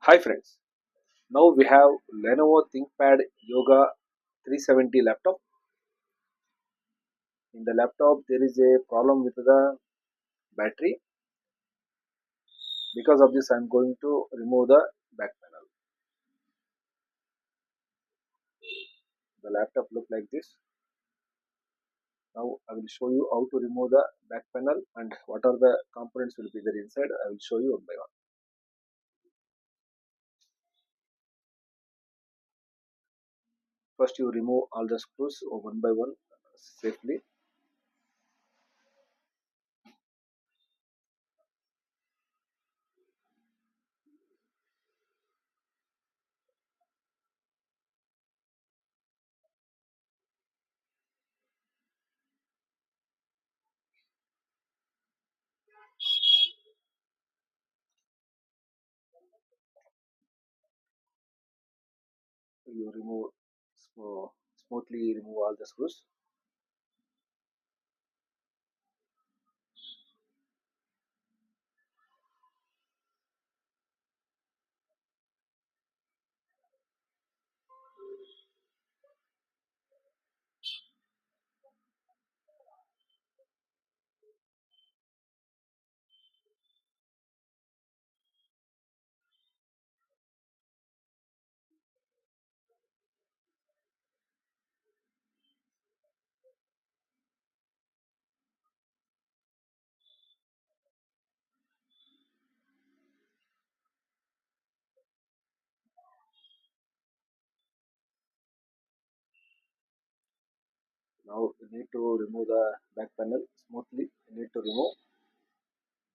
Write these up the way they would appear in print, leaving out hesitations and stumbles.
Hi friends, now we have Lenovo ThinkPad Yoga 370 laptop. In the laptop there is a problem with the battery. Because of this I am going to remove the back panel. The laptop look like this. Now I will show you how to remove the back panel and what are the components will be there inside. I will show you one by one. First you remove all the screws one by one safely. You remove smoothly remove all the screws. Now you need to remove the back panel smoothly. You need to remove,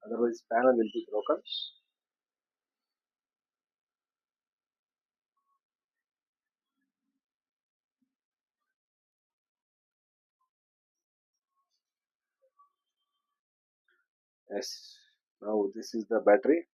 otherwise panel will be broken. Yes. Now this is the battery.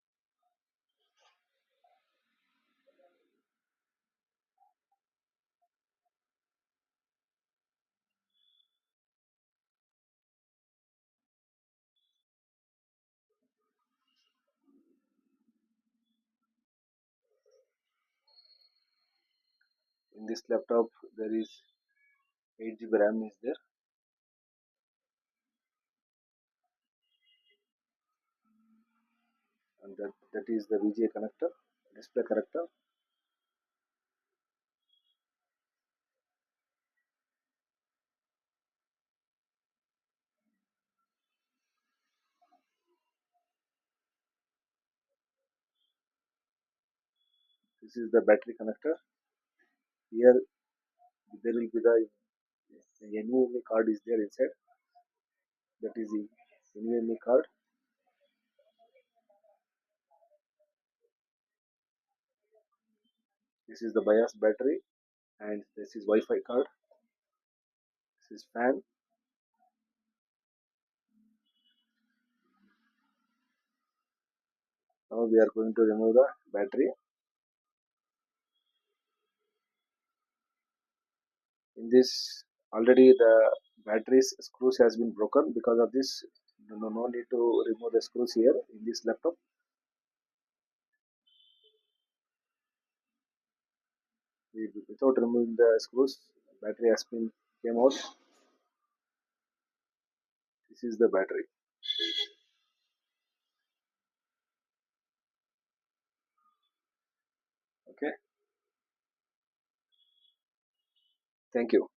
In this laptop there is 8 GB RAM is there, and that is the VGA connector, display connector. This is the battery connector. Here there will be the NVMe card is there inside. That is the NVMe card. This is the BIOS battery, and this is Wi-Fi card. This is fan. Now we are going to remove the battery. In this already the battery's screws has been broken. Because of this, no need to remove the screws here in this laptop. Without removing the screws, battery has been came out. This is the battery. Okay, thank you.